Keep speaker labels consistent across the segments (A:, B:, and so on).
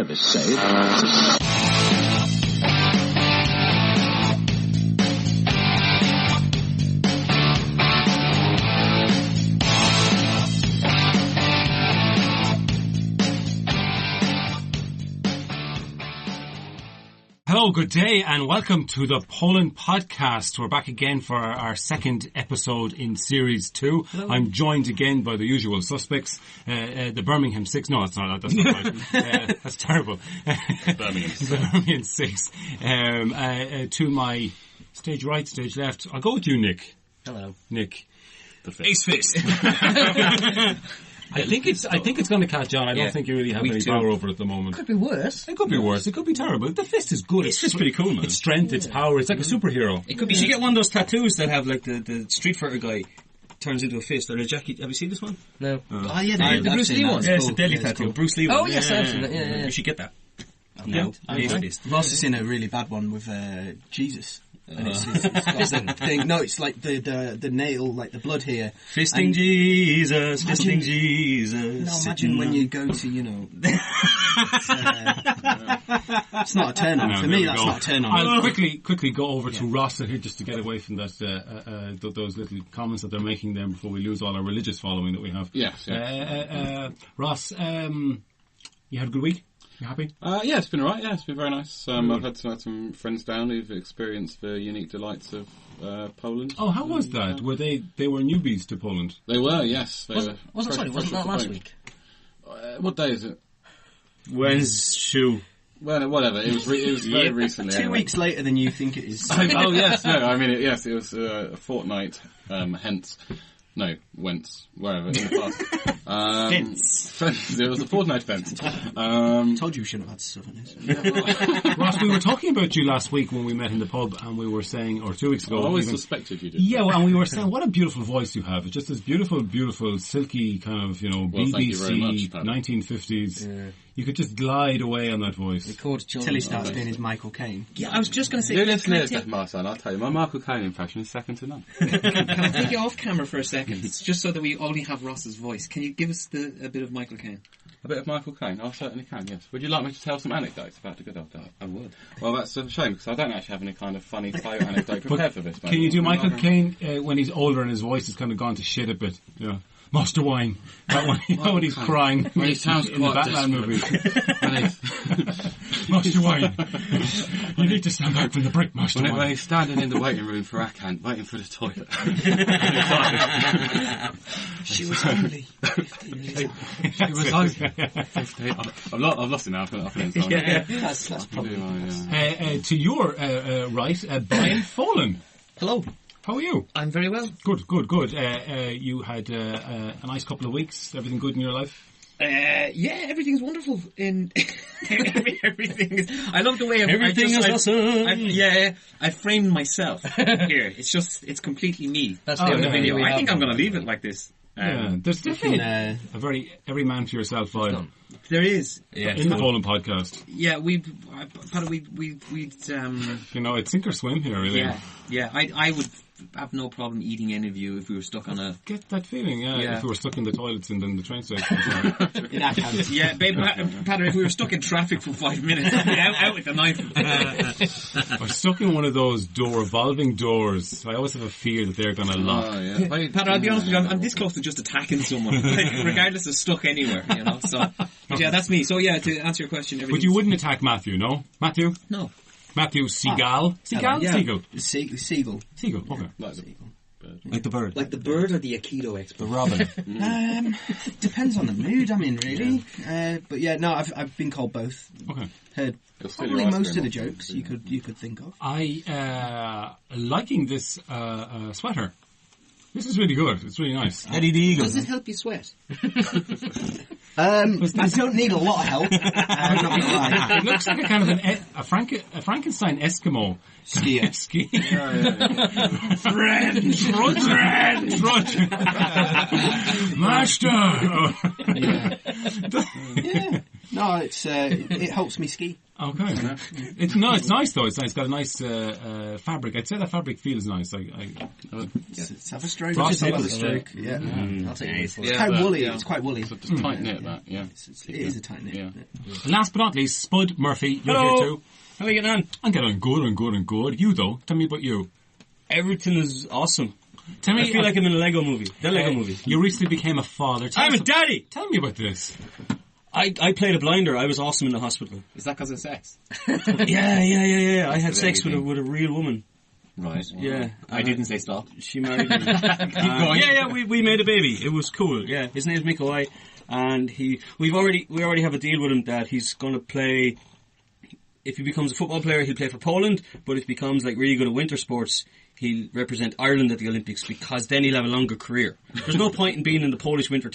A: Service say.
B: Hello, good day, and welcome to the Poland podcast. We're back again for our second episode in Series 2. Hello. I'm joined again by the usual suspects, the Birmingham 6. No, that's not right. That's terrible. Birmingham 6. To my stage right, stage left, I'll go with you, Nick.
C: Hello.
B: Nick.
C: The Ace Fist.
B: I think it's going to catch on. I don't think you really have any power over it at the moment.
C: Could be worse.
B: It could be worse. It could be terrible. The fist is good.
C: It's just pretty cool, man.
B: It's strength, it's power. It's like a superhero.
C: It could be. You should get one of those tattoos that have like the Street Fighter guy turns into a fist, or a jacket. Have you seen this one?
D: No.
C: The Bruce Lee one. Yeah, it's a deadly tattoo. Cool. Bruce Lee one.
D: Oh yes, I've seen that. Yeah.
C: You should get that.
D: No.
E: Ross has seen a really bad one with Jesus. And it's got the thing. No, it's like the nail, like the blood here.
C: Fisting Jesus, fisting Jesus.
E: No, imagine when you go to, it's not a turn on. For me, that's not a turn on.
B: I'll quickly go over to Ross here just to get away from that those little comments that they're making there before we lose all our religious following that we have.
F: Yes.
B: Ross, you had a good week? You happy?
F: Yeah, it's been alright. Yeah, it's been very nice. I've had some friends down who've experienced the unique delights of Poland.
B: Oh, how was that? Were they were newbies to Poland?
F: They were, yes.
D: Wasn't that last week?
F: What day is it?
C: Wednesday.
F: Well, whatever. It was very recently.
E: 2 weeks later than you think it is.
F: Oh yes, no. I mean, it was a fortnight. Hence. No, whence, wherever, in the past. Fence. It was a fortnight fence.
E: Told you we shouldn't have had stuff in this.
B: Ross, we were talking about you last week when we met in the pub, and we were saying, or 2 weeks ago...
F: I always suspected you did.
B: Yeah, well, and we were saying, what a beautiful voice you have. It's just this beautiful, silky kind of, BBC, 1950s... Yeah. You could just glide away on that voice.
E: Till he starts doing his Michael Caine.
D: Yeah, I was just going to say...
F: Do listen to this, Marcel, I'll tell you. My Michael Caine impression is second to none.
D: Can I take you off camera for a second? Just so that we only have Ross's voice. Can you give us a bit of Michael Caine?
F: A bit of Michael Caine? I certainly can, yes. Would you like me to tell some anecdotes about the good old dog?
D: I would.
F: Well, that's a shame, because I don't actually have any kind of funny player anecdote prepared for this.
B: Can you do Michael Caine when he's older and his voice has kind of gone to shit a bit? Yeah. Master Wine. That one, when he's crying.
F: When he sounds
B: in the Batman movie. Master Wine. You need to stand back from the brick, Master Wine.
F: When he's standing in the waiting room for Akan, waiting for the toilet.
E: She was only 15 years old.
F: She was only 15. I've lost it now.
E: That's probably
B: to your right, Brian Follen.
D: Hello.
B: How are you?
D: I'm very well.
B: Good. You had a nice couple of weeks. Everything good in your life?
D: Yeah, everything's wonderful. Everything is. I love the way
C: everything is awesome.
D: I framed myself here. It's completely me. That's the video. I think I'm going to leave it like this.
B: There's definitely every man for yourself vibe.
D: There is,
B: in the Poland podcast.
D: Yeah, we'd
B: it's sink or swim here, really.
D: Yeah. I would have no problem eating any of you if we were stuck on a...
B: Get that feeling, if we were stuck in the toilets and then the train station.
D: Yeah, babe, Patrick, if we were stuck in traffic for 5 minutes, I'd be out with the knife.
B: Or stuck in one of those revolving doors. I always have a fear that they're going to lock.
D: Oh, yeah. Patrick, I'll be honest with you, I'm this close to just attacking someone, regardless of stuck anywhere, So, but yeah, that's me. So yeah, to answer your question...
B: But you wouldn't attack Matthew, no? Matthew?
D: No.
B: Matthew Seagal. Seagal?
D: Yeah.
E: Seagal.
B: Seagal, okay.
F: Like the bird.
D: Like the bird or the Aikido expert?
B: The robin.
E: Depends on the mood, really. But yeah, no, I've been called both.
B: Okay.
E: Heard probably most of the jokes you could think of.
B: Liking this sweater. This is really good. It's really nice.
C: Eddie the Eagle.
D: Does it help you sweat?
E: I don't need a lot of help. I'm not gonna lie.
B: It looks like a kind of a Frankenstein Eskimo
E: skier.
B: French, master.
E: Yeah. No, it helps me ski.
B: Okay. It's nice though. It's nice. It's got a nice fabric. I'd say that fabric feels nice.
E: Let's have a stroke.
B: Frost
E: Just have
B: over
E: a stroke. Yeah.
A: I'll take it.
E: It's quite woolly. It's quite woolly.
F: So just tight knit that, yeah.
E: It is a tight knit.
F: Yeah.
B: Last but not least, Spud Murphy. You're
C: Hello.
B: here too.
C: How are you getting on?
B: I'm getting good. You though? Tell me about you.
C: Everything is awesome.
B: Tell me.
C: I feel like I'm in a Lego movie. The Lego movie.
B: You recently became a father.
C: I'm a daddy!
B: Tell me about this.
C: I played a blinder. I was awesome in the hospital.
D: Is that because of sex?
C: Yeah. I had
D: That's
C: sex with
D: everything.
C: a real woman.
D: Right.
C: Yeah.
D: I didn't say stop.
C: She married me.
D: going.
C: Yeah, we made a baby. It was cool. Yeah, his name's Mikołaj, and we already have a deal with him that he's going to play. If he becomes a football player, he'll play for Poland. But if he becomes like really good at winter sports, he'll represent Ireland at the Olympics because then he'll have a longer career. There's no point in being in the Polish Winter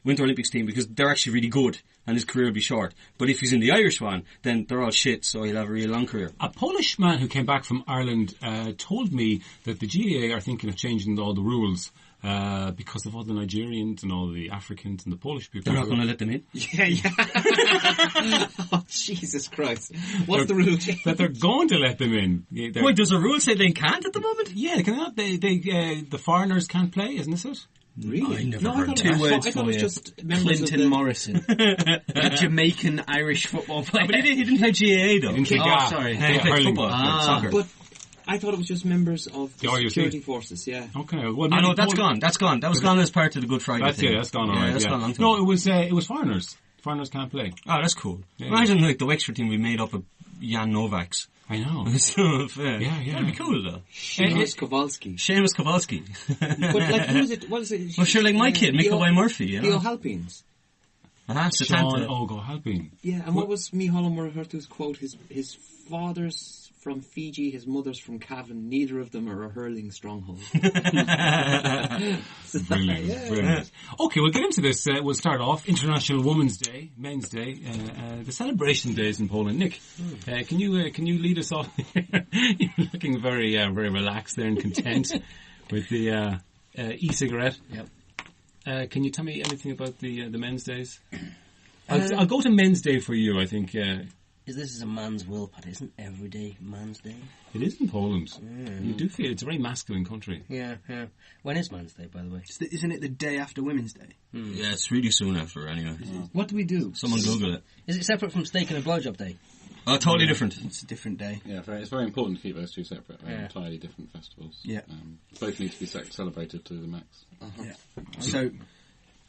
C: Olympics team because they're actually really good and his career will be short. But if he's in the Irish one, then they're all shit, so he'll have a really long career.
B: A Polish man who came back from Ireland told me that the GAA are thinking of changing all the rules because of all the Nigerians and all the Africans and the Polish people.
C: They're not going to let them in.
D: Yeah. Oh, Jesus Christ. What's the rule?
B: That they're going to let them in.
C: Wait, does a rule say they can't at the moment?
B: Yeah, can they not? The foreigners can't play, isn't this it?
D: Really?
C: I never
D: No,
C: heard
D: I thought
E: Two
D: it was,
E: words
D: I thought
E: for
D: it was
E: you.
D: just members
E: Clinton
D: of the...
E: Morrison, the Jamaican Irish football player.
C: But he didn't play GAA though.
B: Didn't play
E: Oh,
B: GAA.
E: sorry.
C: He
B: Yeah,
C: played
B: hurling.
C: football, soccer.
D: But I thought it was just members of the
B: RUC.
D: security forces, yeah.
B: Okay. Well,
C: I know,
B: maybe
C: that's
B: Poland-
C: gone. That was gone as part of the Good Friday
B: That's
C: thing.
B: it. That's gone. All
C: Yeah,
B: right.
C: that's
B: Yeah.
C: gone a long time.
B: No, it was foreigners. Foreigners can't play.
C: Oh, that's cool.
B: Yeah.
C: Imagine like the Wexford team we made up of Jan Novaks.
B: I know.
C: So,
B: Yeah.
C: That'd be cool though.
D: Seamus Kowalski.
C: Seamus Kowalski.
D: But like, who is it? What is it?
C: Well, sure, like my kid, Mikołaj Murphy, you
D: The
C: know.
D: O'Halpines.
B: Sean O'Halpine.
D: Yeah, and what was Micheál Murtha's quote? His father's from Fiji, his mother's from Cavan. Neither of them are a hurling stronghold.
B: Brilliant. Okay, we'll get into this. We'll start off International Women's Day, Men's Day, the celebration days in Poland. Nick, can you lead us off? You're looking very relaxed there and content with the e-cigarette.
E: Yep.
B: Can you tell me anything about the Men's Days? I'll go to Men's Day for you. I think
A: This is a man's will, but isn't every day man's day?
B: it is in Poland. You do feel it's a very masculine country.
A: Yeah. When is man's day, by the way?
E: Isn't it the day after Women's Day?
C: Yeah, it's really soon after, anyway.
D: What do we do?
C: Someone Google it.
A: Is it separate from steak and a blowjob day?
C: Oh, totally different.
E: It's a different day.
F: Yeah, it's very important to keep those two separate. They're
A: Yeah.
F: entirely different festivals.
E: Yeah.
F: Both need to be celebrated to the max.
E: Yeah. So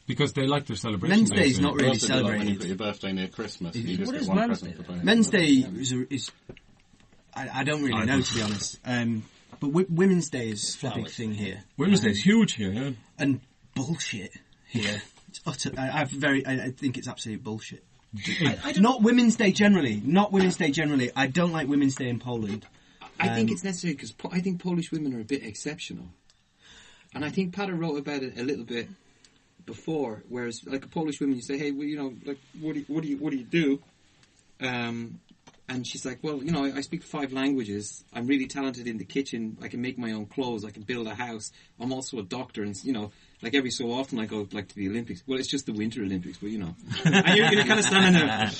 B: Because they like their celebration.
E: Men's Day is not really
F: Also, like when you
E: celebrated.
F: put your birthday near Christmas, you just
A: What
F: get
A: is
F: one
A: Men's
F: present
A: Day
F: for both.
E: Men's Day is I don't really know, to be honest. But Women's Day is a big thing here.
C: Women's Day is huge here, yeah.
E: And bullshit here. It's utter. I think it's absolute bullshit. Not Women's Day generally. I don't like Women's Day in Poland.
D: I think it's necessary because I think Polish women are a bit exceptional, and I think Pata wrote about it a little bit before. Whereas, like a Polish woman, you say, "Hey, well, you know, like, what do you do?" And she's like, "Well, you know, I speak 5 languages. I'm really talented in the kitchen. I can make my own clothes. I can build a house. I'm also a doctor, and you know." Like every so often I go like to the Olympics. Well, it's just the Winter Olympics, but you know. And you're kind of standing there.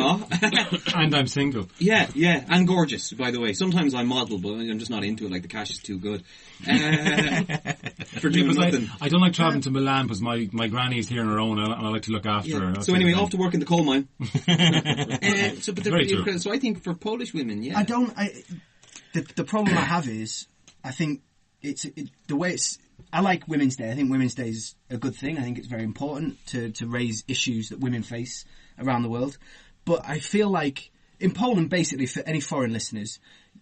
D: Huh?
B: And I'm single.
D: Yeah, and gorgeous, by the way. Sometimes I model, but I'm just not into it. Like the cash is too good for doing
B: Because
D: nothing.
B: I don't like travelling to Milan because my granny's here on her own and I like to look after her.
D: So anyway, off to work in the coal mine.
B: Very true.
D: So I think for Polish women, yeah.
E: The problem I have is I think the way it's. I like Women's Day. I think Women's Day is a good thing. I think it's very important to raise issues that women face around the world. But I feel like in Poland, basically, for any foreign listeners,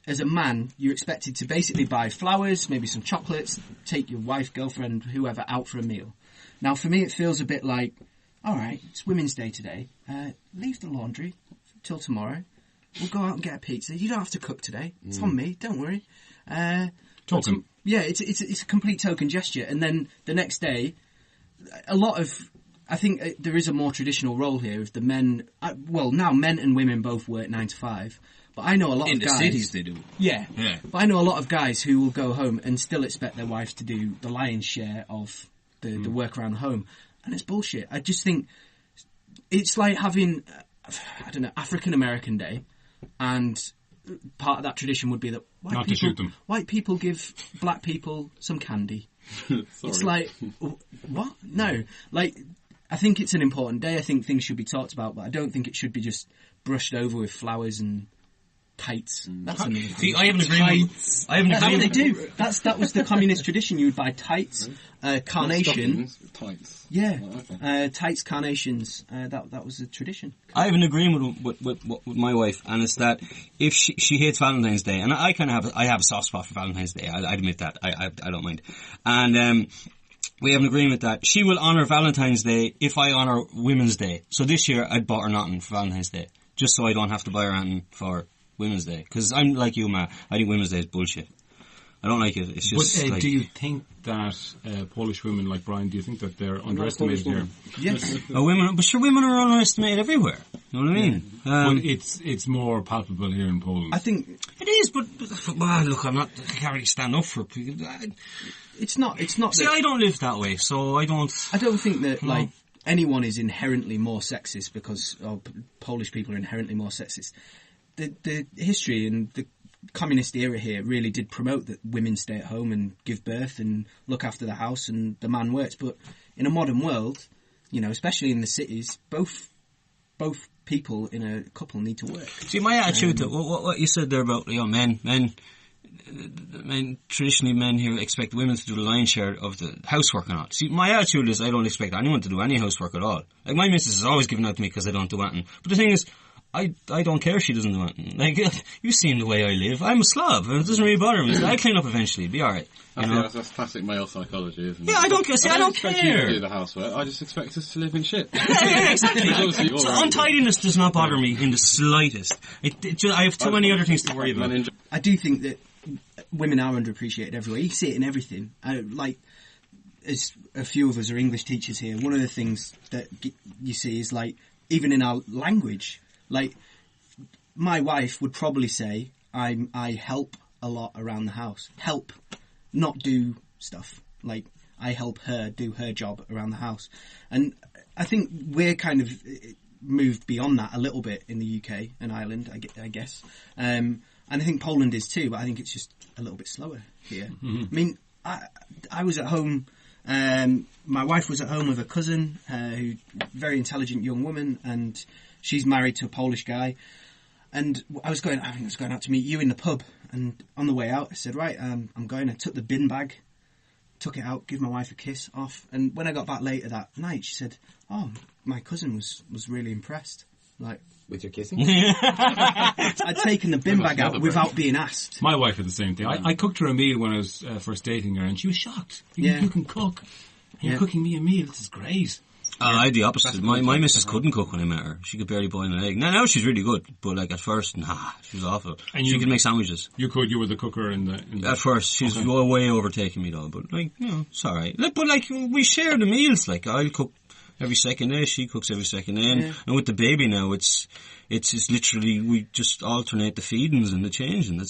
E: as a man, you're expected to basically buy flowers, maybe some chocolates, take your wife, girlfriend, whoever out for a meal. Now, for me, it feels a bit like, all right, it's Women's Day today. Leave the laundry till tomorrow. We'll go out and get a pizza. You don't have to cook today. It's on me. Don't worry.
B: Token.
E: Yeah, it's a complete token gesture. And then the next day, I think there is a more traditional role here of the men. Now men and women both work 9 to 5. But I know a lot
C: In
E: of
C: the
E: guys.
C: cities they do.
E: Yeah. But I know a lot of guys who will go home and still expect their wives to do the lion's share of the work around the home. And it's bullshit. I just think it's like having I don't know, African American Day, and part of that tradition would be that
B: Not to shoot them.
E: white people give black people some candy.
F: Sorry.
E: It's like, what? No. Like, I think it's an important day. I think things should be talked about, but I don't think it should be just brushed over with flowers and tights. That's another thing.
C: See, I have an agreement.
E: That's what they do. That was the communist tradition. You would buy tights, carnation.
F: Stockings, tights.
E: Yeah,
F: Oh, okay.
E: tights, carnations. That was the tradition.
C: I have an agreement with my wife, and it's that if she hates Valentine's Day, and I kind of have a soft spot for Valentine's Day. I admit that. I don't mind. And we have an agreement that she will honour Valentine's Day if I honour Women's Day. So this year I'd bought her nothing for Valentine's Day, just so I don't have to buy her anything for Women's Day. Because I'm like you, Matt. I think Women's Day is bullshit. I don't like it. It's just.
B: But
C: like,
B: do you think that Polish women like Brian? Do you think that they're underestimated here?
E: Yes.
C: but sure, women are underestimated everywhere. You know what I mean?
B: But it's more palpable here in Poland.
E: I think
C: It is, but well, look, I can't really stand up for people.
E: it's not.
C: See,
E: that-
C: I don't live that way, so I don't.
E: I don't think that like anyone is inherently more sexist because Polish people are inherently more sexist. The history and the communist era here really did promote that women stay at home and give birth and look after the house and the man works. But in a modern world, you know, especially in the cities, both people in a couple need to work.
C: See, my attitude to what you said there about men, traditionally men here expect women to do the lion's share of the housework and all. See, my attitude is I don't expect anyone to do any housework at all. Like, my missus is always giving out to me because I don't do anything. But the thing is, I don't care if she doesn't do anything. Like, you've seen the way I live. I'm a slob, and it doesn't really bother me. So I clean up eventually, it'll be alright.
F: That's classic male psychology, isn't it?
C: Yeah, I don't care. See, I don't
F: expect you
C: care.
F: to do the housework. I just expect us to live in shit.
C: Yeah, exactly.
F: Obviously you're
C: So
F: right.
C: untidiness does not bother me in the slightest. I have too many other things to worry about.
E: I do think that women are underappreciated everywhere. You see it in everything. Like, as a few of us are English teachers here, one of the things that you see is, like, even in our language, like, my wife would probably say, I help a lot around the house. Help, not do stuff. Like, I help her do her job around the house. And I think we're kind of moved beyond that a little bit in the UK and Ireland, I guess. And I think Poland is too, but I think it's just a little bit slower here. Mm-hmm. I mean, I was at home, my wife was at home with a cousin, who very intelligent young woman, and she's married to a Polish guy. And I was going out to meet you in the pub, and on the way out, I said, right, I'm going. I took the bin bag, took it out, give my wife a kiss, off. And when I got back later that night, she said, oh, my cousin was really impressed. Like,
D: With your kissing?
E: I'd taken the bin bag out without being asked.
B: My wife did the same thing. I cooked her a meal when I was first dating her, and she was shocked. You can cook. And you're cooking me a meal. This is great.
C: I had the opposite. My missus couldn't cook when I met her. She could barely boil an egg. Now she's really good, but like at first, she was awful. And she could make sandwiches.
B: You were the cooker in the...
C: At first, she's way overtaking me though, but like, you know, it's alright. But like, we share the meals, like, I'll cook every second day, she cooks every second day, and with the baby now, it's literally, we just alternate the feedings and the changing.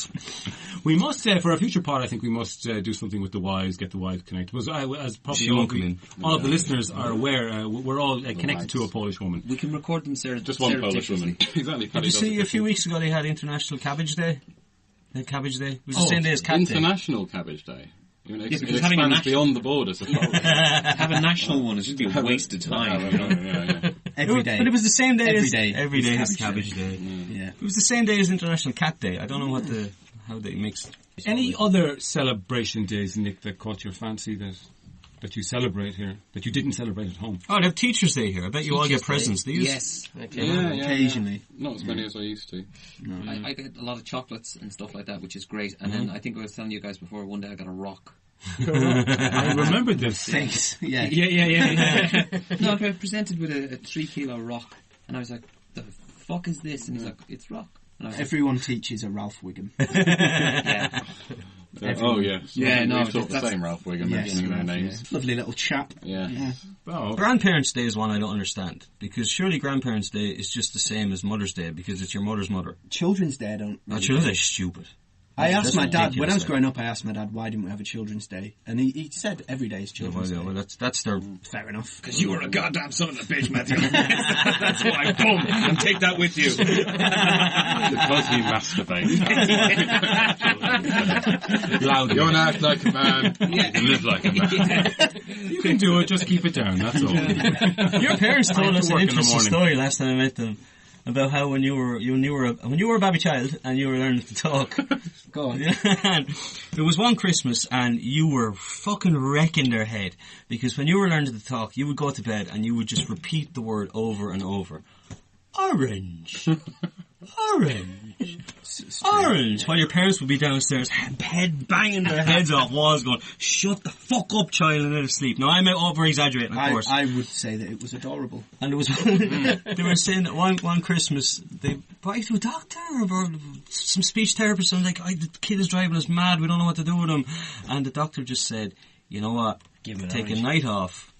B: We must, for a future pod, I think we must do something with the wives, get the wives connected. Because as probably all of the listeners are aware, we're all connected to a Polish woman.
C: We can record them, Sarah.
F: Just one Polish woman. Exactly.
C: Did you see a few weeks ago they had International Cabbage Day? Cabbage Day? It was the same day as Cat Day.
F: International Cabbage Day. It
D: because having a
F: expands beyond the borders of Poland.
D: Have a national one is just be a waste of time. You know?
E: Every day.
C: But it was the same day
E: Every day
C: as
E: is
C: Cabbage Day.
E: Yeah.
C: It was the same day as International Cat Day. I don't know how they mixed.
B: Any other celebration days, Nick, that caught your fancy that you celebrate here, that you didn't celebrate at home?
C: Oh, they have Teachers' Day here. I bet you all get presents. Do you?
D: Yes.
E: Occasionally.
F: Not as many as I used to.
D: No. I get a lot of chocolates and stuff like that, which is great. And then I think I was telling you guys before, one day I got a rock.
B: I remember this.
E: Thanks. Yeah.
B: Yeah.
D: No, I was presented with a 3 kilo rock, and I was like, the fuck is this? And he's like, it's rock. And I was like,
E: Everyone teaches a Ralph Wiggum.
D: yeah.
F: Oh, yes.
D: Yeah, no,
F: We've taught the
D: that's-
F: same Ralph Wiggum,
E: Yes,
F: mentioning their names.
E: Lovely little chap.
F: Yeah.
B: Oh.
C: Grandparents' Day is one I don't understand. Because surely Grandparents' Day is just the same as Mother's Day because it's your mother's mother.
E: Children's Day, I don't.
C: Children's Day is stupid.
E: I asked my dad, when I was
C: ridiculous.
E: growing up, I asked my dad, why didn't we have a Children's Day? And he said every day is Children's Day.
C: Well, that's their...
E: Fair enough.
C: Because you were a goddamn son of a bitch, Matthew. That's why I'm dumb. And take that with you.
F: Because he masturbates.
B: Loudly.
F: You want to act like a man, you can live like a man.
B: You can do it, just keep it down, that's all.
C: Your parents told us
B: to
C: an
B: work in the
C: interesting
B: morning.
C: story last time I met them about how when you were a baby child and you were learning to talk.
E: Go on.
C: And there was one Christmas and you were fucking wrecking their head because when you were learning to talk, you would go to bed and you would just repeat the word over and over. Orange. Orange. Orange. While your parents would be downstairs, head banging their heads off walls going, shut the fuck up, child, and let us sleep. Now, I'm over-exaggerating, of course.
E: I would say that it was adorable.
C: And there was they were saying that one Christmas they brought you to a doctor or some speech therapist and like, the kid is driving us mad, we don't know what to do with him. And the doctor just said, you know what,
A: Give him an
C: take a
A: orange.
C: night off,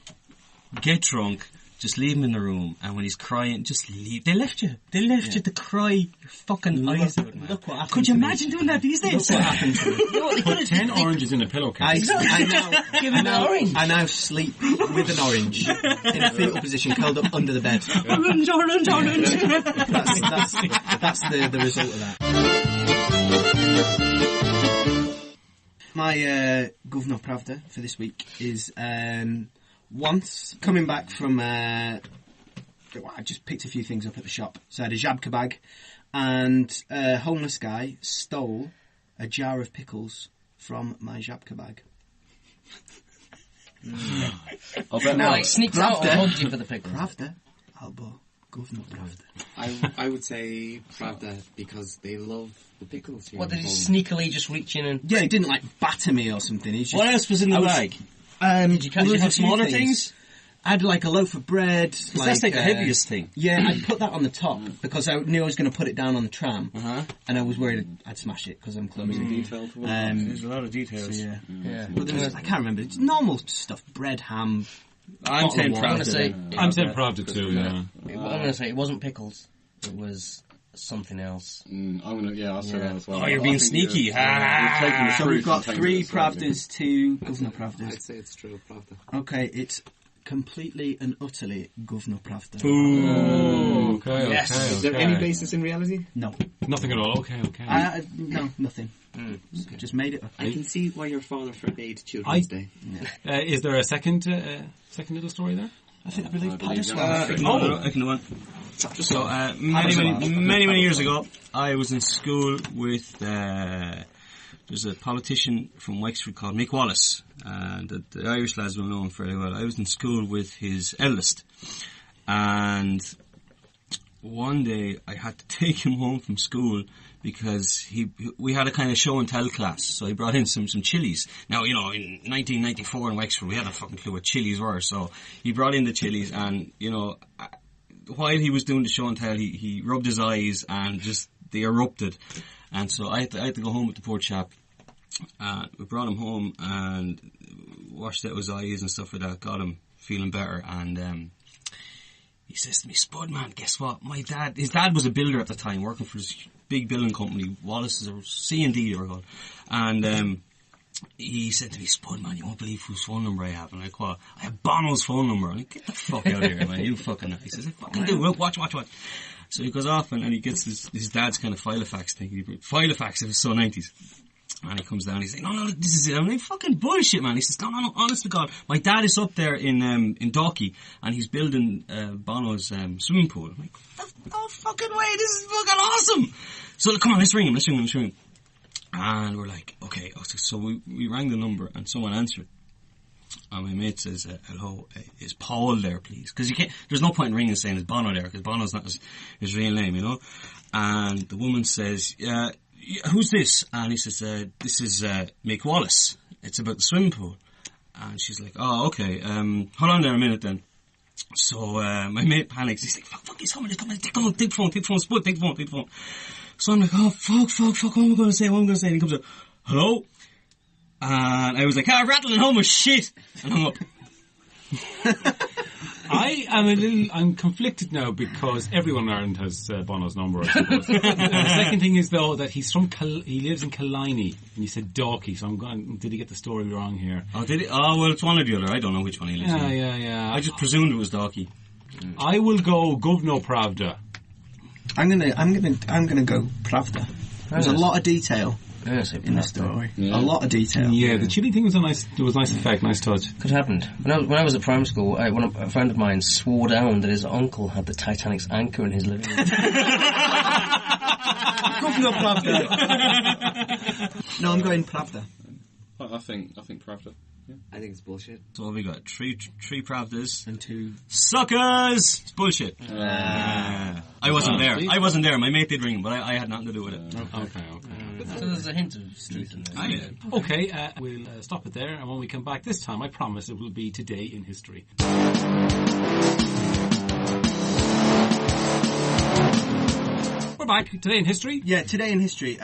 C: get drunk, just leave him in the room, and when he's crying, just leave. They left you to cry your fucking eyes out, man.
E: Look what happened
C: Could you
E: to me.
C: imagine doing that these days?
E: Look what happened to me.
B: Put 10 oranges in a pillowcase.
E: I now sleep with an orange in a fetal position, curled up under the bed.
C: Orange, orange, orange.
E: That's the result of that. My Governor Pravda for this week is once coming back from I just picked a few things up at the shop. So I had a jabka bag, and a homeless guy stole a jar of pickles from my jabka bag.
F: I'll bet
E: Now,
F: now.
A: Like, sneaks out and hugs you for the pickles.
E: Pravda, Albo, Governor Pravda.
D: I would say Pravda because they love the pickles here.
A: What, did
D: in
A: he
D: Poland.
A: sneakily just reach in and...
E: Yeah, he didn't like batter me or something. He just,
C: What else was in the bag?
A: Did you catch
C: Was
A: it?
C: it smaller things?
E: I had like a loaf of bread.
C: That's like the heaviest thing.
E: Yeah, I put that on the top because I knew I was going to put it down on the tram,
C: Uh-huh.
E: and I was worried I'd smash it because I'm clumsy.
D: Detail to it.
C: There's a lot of details.
E: Yeah.
A: Yeah.
E: But there was, I can't remember. It's normal stuff: bread, ham.
C: I'm saying
E: Bottle
A: I'm
E: of
A: going to
C: Pravda.
A: say...
B: I'm saying Pravda too, yeah.
A: I'm going to say it wasn't pickles. It was something else.
F: I'll say that as well.
C: Oh, you're being sneaky.
F: You're taking the
E: So
F: fruit
E: we've got
F: and taking
E: 3
F: it slightly.
E: Pravdas, 2 Governor
D: I'd
E: Pravdas.
D: say it's true, Pravda.
E: Okay, it's completely and utterly Governor Pravda.
B: Ooh, okay,
A: Yes.
B: okay,
D: Is there
B: okay.
D: any basis in reality?
E: No,
B: Nothing at all, okay.
E: no, nothing. Just made it up.
D: I can see why your father forbade Children's Day.
B: Is there a second little story there?
E: I believe Paddy's
C: I can do one. So, many years ago, I was in school with, there's a politician from Wexford called Mick Wallace, and the Irish lads will know him fairly well. I was in school with his eldest, and one day I had to take him home from school because we had a kind of show and tell class, so he brought in some chilies. Now, in 1994 in Wexford, we had a fucking clue what chilies were, so he brought in the chilies, and, while he was doing the show and tell, he rubbed his eyes and just, they erupted. And so I had to go home with the poor chap. We brought him home and washed out his eyes and stuff like that, got him feeling better, and, he says to me, Spud, man, guess what? His dad was a builder at the time, working for this big building company, Wallace's, or C&D they were called. And, he said to me, Spud, man, you won't believe whose phone number I have. And I'm like, what? I have Bono's phone number. I'm like, get the fuck out of here, man, you fucking know. He says, I fucking do, watch. So he goes off and he gets his dad's kind of Filofax thing. Filofax, it was so 90s. And he comes down, he's like, no, this is it. I'm like, fucking bullshit, man. He says, no, honest to God, my dad is up there in Dalkey, and he's building, Bono's, swimming pool. I'm like, no fucking way, this is fucking awesome! So, come on, let's ring him. And we're like, okay, so we rang the number, and someone answered. And my mate says, hello, is Paul there, please? Because there's no point in ringing and saying, is Bono there? Because Bono's not his real name, And the woman says, who's this? And he says, this is Mick Wallace. It's about the swimming pool. And she's like, oh, okay. Hold on there a minute then. So my mate panics. He's like, fuck, he's coming. Take the phone, Spud, take the phone. So I'm like, oh, fuck, what am I going to say? And he comes up, hello? And I was like, rattling home with shit. And hung up.
B: I'm conflicted now because everyone in Ireland has Bono's number, I suppose. The second thing is, though, that he lives in Killiney, and he said Dalkey, so I'm going, did he get the story wrong here?
C: Oh, did he? Oh, well, it's one or the other. I don't know which one he lives in.
B: Yeah.
C: I just presumed it was Dalkey.
B: I will go Govno Pravda.
E: I'm gonna go Pravda. There's a lot of detail in the story.
F: Yeah.
E: A lot of detail.
B: Yeah, the chili thing was nice effect, nice touch.
A: It happened. When I was at primary school, a friend of mine swore down that his uncle had the Titanic's anchor in his living room.
E: Govno Pravda. No, I'm going Pravda.
F: I think Pravda. Yeah.
D: I think it's bullshit.
C: So what have we got? Three Pravdas.
E: And 2
C: Suckers! It's bullshit. I wasn't there. My mate did ring him, but I had nothing to do with it.
B: Okay.
A: So there's a hint of truth in there.
B: Okay, we'll stop it there, and when we come back this time, I promise it will be Today in History. We're back. Today in History.
E: Yeah, Today in History.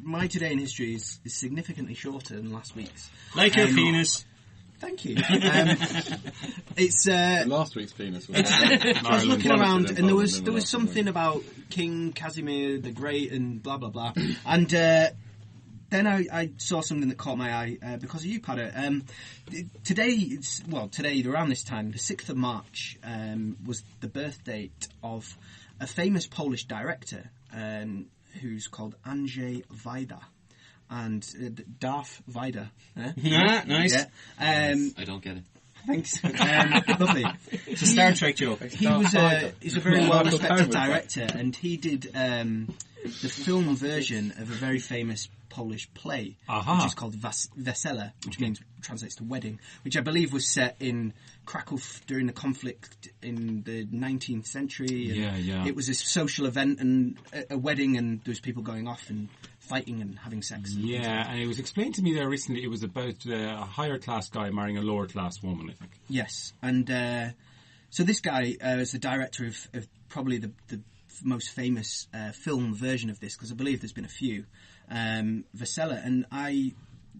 E: My Today in History is significantly shorter than last week's.
C: Like your penis.
E: Thank you. It's
F: Last week's penis was
E: I was looking around, and there was
F: last
E: something
F: week.
E: about King Casimir the Great and blah blah blah, and then I saw something that caught my eye because of you, Padder. Today around this time, the 6th of March, was the birth date of a famous Polish director who's called Andrzej Wajda. And Darth Vader.
C: Nice.
E: Yeah.
D: I don't get it.
E: Thanks. Lovely.
C: It's a Star Trek joke.
E: He's a very well respected director, and he did the film version of a very famous Polish play, which is called Wesele, which translates to wedding, which I believe was set in Krakow during the conflict in the 19th century. And it was a social event and a wedding, and there was people going off and fighting and having sex.
B: Yeah, and it was explained to me there recently it was about a higher class guy marrying a lower class woman, I think.
E: Yes, and so this guy is the director of probably the most famous film version of this, because I believe there's been a few, Wesele, and I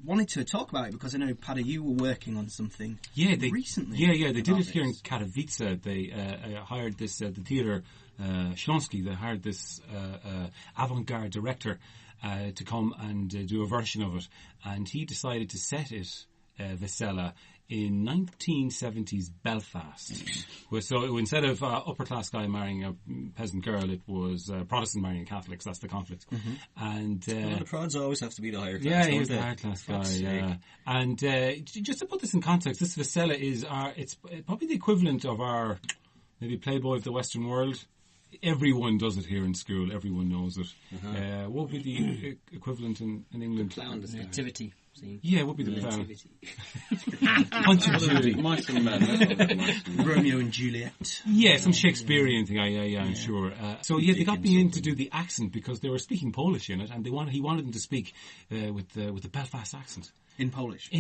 E: wanted to talk about it because I know, Paddy, you were working on something recently.
B: Yeah, they did it here in Katowice. They hired this, the theatre, Śląski, they hired this avant-garde director to come and do a version of it, and he decided to set it, Wesele, in 1970s Belfast. So instead of upper class guy marrying a peasant girl, it was Protestant marrying Catholics. That's the conflict. And
C: the prods always have to be the higher class.
B: Yeah, he's the higher class guy. Yeah. And just to put this in context, this Wesele is it's probably the equivalent of our maybe Playboy of the Western world. Everyone does it here in school. Everyone knows it. What would be the equivalent in England?
D: Clown
A: activity.
B: Yeah, it would be the clown.
F: Punch and Judy. Mice and men.
E: Romeo and Juliet.
B: Yeah, some Shakespearean thing. Yeah, I'm sure. So they got me in to do the accent because they were speaking Polish in it, and he wanted them to speak with the Belfast accent.
E: In Polish.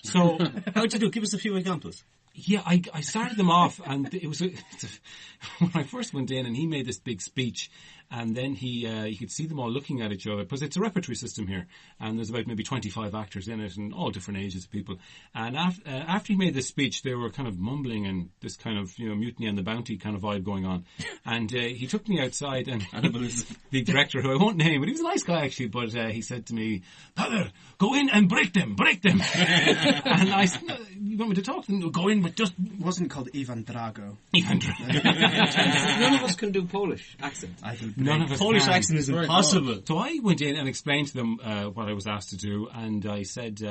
B: So
C: how'd you do? Give us a few examples.
B: Yeah, I started them off, and it was when I first went in, and he made this big speech, and then you could see them all looking at each other, because it's a repertory system here, and there's about maybe 25 actors in it, and all different ages of people. And after he made this speech, they were kind of mumbling, and this kind of Mutiny on the Bounty kind of vibe going on. And he took me outside, and the director, who I won't name, but he was a nice guy actually, but he said to me, "Father, go in and break them." And I said, "No, you want me to talk to them? Go in, but just..."
E: It wasn't called Ivan Drago.
D: None of us can do Polish accent.
E: I think
B: none of us
C: Polish
B: can.
C: accent is impossible.
B: So I went in and explained to them what I was asked to do, and I said,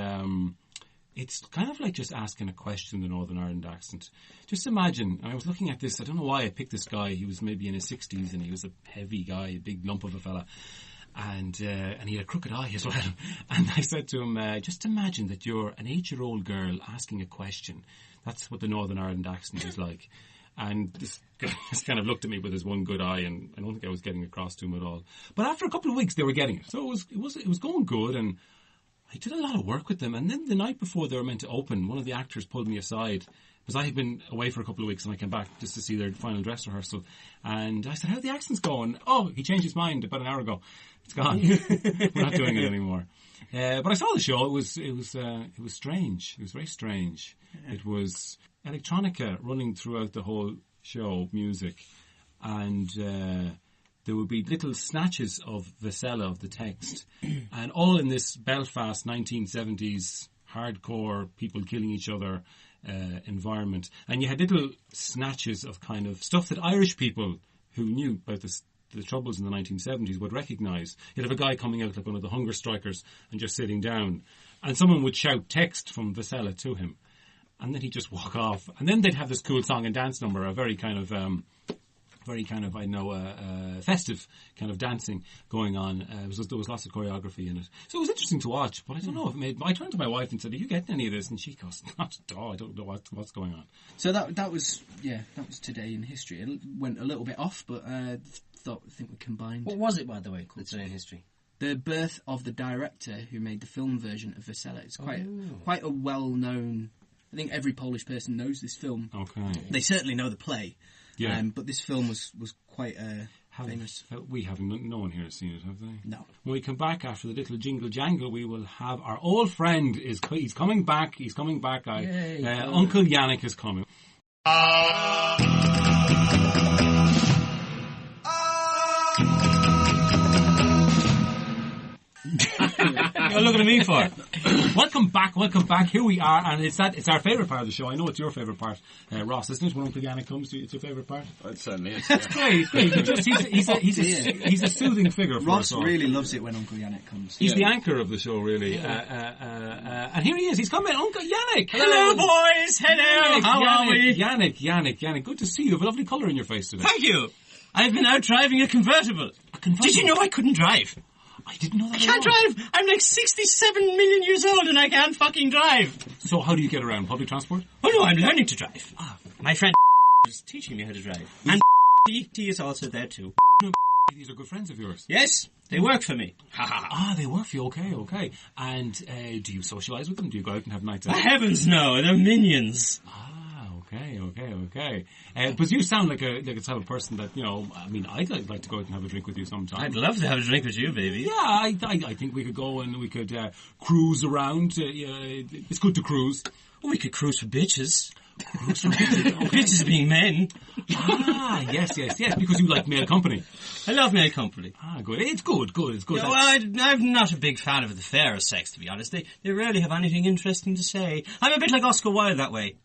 B: it's kind of like just asking a question in the Northern Ireland accent. Just imagine, and I was looking at this, I don't know why I picked this guy, he was maybe in his 60s, and he was a heavy guy, a big lump of a fella. And he had a crooked eye as well. And I said to him, just imagine that you're an 8-year-old girl asking a question. That's what the Northern Ireland accent is like. And this guy just kind of looked at me with his one good eye, and I don't think I was getting across to him at all. But after a couple of weeks, they were getting it. So it was going good, and I did a lot of work with them. And then the night before they were meant to open, one of the actors pulled me aside, because I had been away for a couple of weeks, and I came back just to see their final dress rehearsal. And I said, "How are the accents going?" "Oh, he changed his mind about an hour ago. It's gone. We're not doing it anymore." But I saw the show. It was strange. It was very strange. It was electronica running throughout the whole show, music, and there would be little snatches of Vasella, of the text, and all in this Belfast 1970s hardcore, people killing each other environment. And you had little snatches of kind of stuff that Irish people who knew about the troubles in the 1970s would recognise. You'd have a guy coming out like one of the hunger strikers and just sitting down, and someone would shout text from Vasella to him, and then he'd just walk off, and then they'd have this cool song and dance number, a very kind of festive kind of dancing going on. There was lots of choreography in it. So it was interesting to watch, but I don't know if it made... I turned to my wife and said, are you getting any of this? And she goes, not at all, I don't know what's going on.
E: So that was today in history. It went a little bit off, but I think we combined.
A: What was it, by the way, today in history?
E: The birth of the director who made the film version of Vasella. It's quite a well-known... I think every Polish person knows this film.
B: Okay.
E: They certainly know the play.
B: Yeah.
E: But this film was quite famous.
B: We haven't. No one here has seen it, have they?
E: No.
B: When we come back after the little jingle jangle, we will have our old friend. He's coming back. He's coming back. Uncle Yannick is coming.
C: You're looking at me for?
B: Welcome back. Here we are, and it's our favourite part of the show. I know it's your favourite part, Ross, isn't it? When Uncle Yannick comes, it's your favourite part.
F: It certainly is.
B: That's great. He's a soothing figure for
E: Ross
B: us all.
E: really loves it when Uncle Yannick comes.
B: He's the anchor of the show, really. And here he is. He's coming, Uncle Yannick.
C: Hello, boys. Hello. How are we?
B: Yannick. Good to see you. You have a lovely colour in your face today.
C: Thank you. I've been out driving a convertible. Did you know I couldn't drive?
B: I didn't know that.
C: I can't drive. I'm like 67 million years old and I can't fucking drive.
B: So how do you get around? Public transport?
C: Oh no, I'm learning to drive. My friend is teaching me how to drive. And he is also there too.
B: These are good friends of yours.
C: Yes, they work for me.
B: They work for you. Okay. And do you socialise with them? Do you go out and have nights out?
C: Heavens no, they're minions.
B: Okay. But you sound like a type of person that, I'd like to go out and have a drink with you sometime.
C: I'd love to have a drink with you, baby.
B: Yeah, I think we could go and we could cruise around. It's good to cruise.
C: Well, we could cruise for bitches. Bitches being men.
B: Yes, because you like male company.
C: I love male company.
B: Good. It's good.
C: Yeah, well, I'm not a big fan of the fairer sex, to be honest. They rarely have anything interesting to say. I'm a bit like Oscar Wilde that way.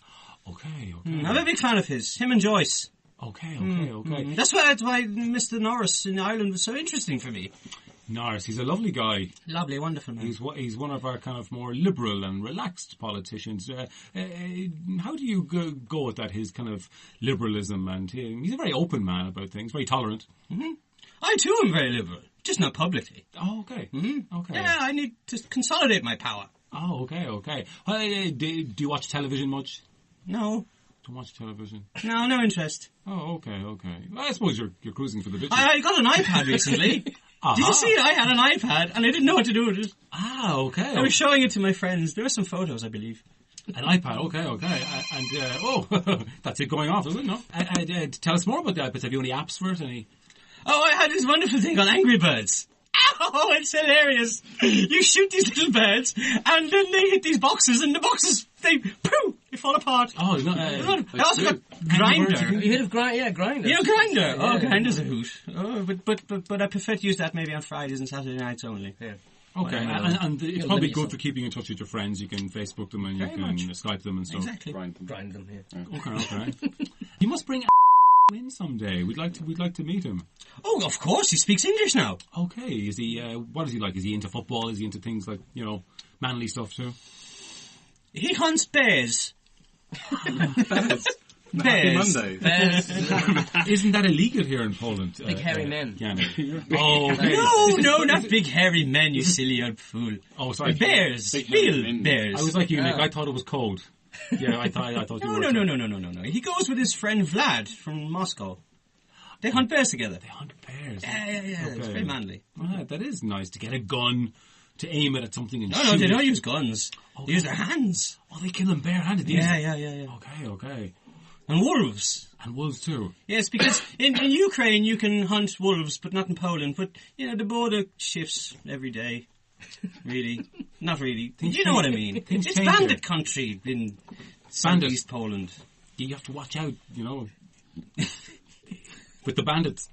B: Okay.
C: I'm a big fan of his. Him and Joyce.
B: Okay.
C: That's why Mr. Norris in Ireland was so interesting for me.
B: Norris, he's a lovely guy.
C: Lovely, wonderful man.
B: He's one of our kind of more liberal and relaxed politicians. How do you go with that, his kind of liberalism? And he's a very open man about things, very tolerant.
C: Mm-hmm. I too am very liberal, just not publicly.
B: Oh, okay.
C: Mm-hmm.
B: Okay.
C: Yeah, I need to consolidate my power.
B: Oh, okay. Do you watch television much?
C: No.
B: Don't watch television?
C: No interest.
B: Oh, okay. Well, I suppose you're cruising for the bitches.
C: I got an iPad recently. Did you see it? I had an iPad and I didn't know what to do with it.
B: Okay.
C: I was showing it to my friends. There are some photos, I believe.
B: An iPad, okay. And that's it going off, isn't it? No. Tell us more about the iPad. Have you any apps for it? Any?
C: Oh, I had this wonderful thing called Angry Birds. Oh, it's hilarious. You shoot these little birds, and then they hit these boxes, and the boxes, they fall apart.
B: Oh, no.
C: I also got Grinder.
A: You heard of Grinder? Yeah, Grinder.
C: Yeah, Grinder. Oh, Grinder's a hoot. Oh, but I prefer to use that maybe on Fridays and Saturday nights only.
A: Yeah.
B: Okay, and it's probably good for keeping in touch with your friends. You can Facebook them and you can Skype them and stuff.
C: Exactly.
F: Grind
A: them, yeah.
B: Okay. You must bring in someday. We'd like to meet him.
C: Oh, of course, he speaks English now.
B: Okay, is he? What is he like? Is he into football? Is he into things like manly stuff too?
C: He hunts bears.
F: Bears.
C: Happy
F: Monday.
B: Isn't that illegal here in Poland?
A: Big hairy men.
B: Oh, okay.
C: No, not big hairy men, you silly old fool.
B: Oh, sorry.
C: Bears. Real bears.
B: I was like you, Nick. I thought it was cold. Yeah, I thought you were.
C: No. He goes with his friend Vlad from Moscow. They hunt bears together.
B: They hunt bears.
C: Yeah. Okay. It's very manly.
B: That is nice to get a gun to aim it at something and shoot.
C: No, they don't use guns.
B: Okay.
C: They use their hands.
B: Oh, they kill them barehanded.
C: Yeah.
B: Okay.
C: And wolves.
B: And wolves too.
C: Yes, because in Ukraine you can hunt wolves, but not in Poland. But, the border shifts every day. Really. Not really. You know what I mean. It's bandit country in Southeast Poland.
B: You have to watch out, with the bandits.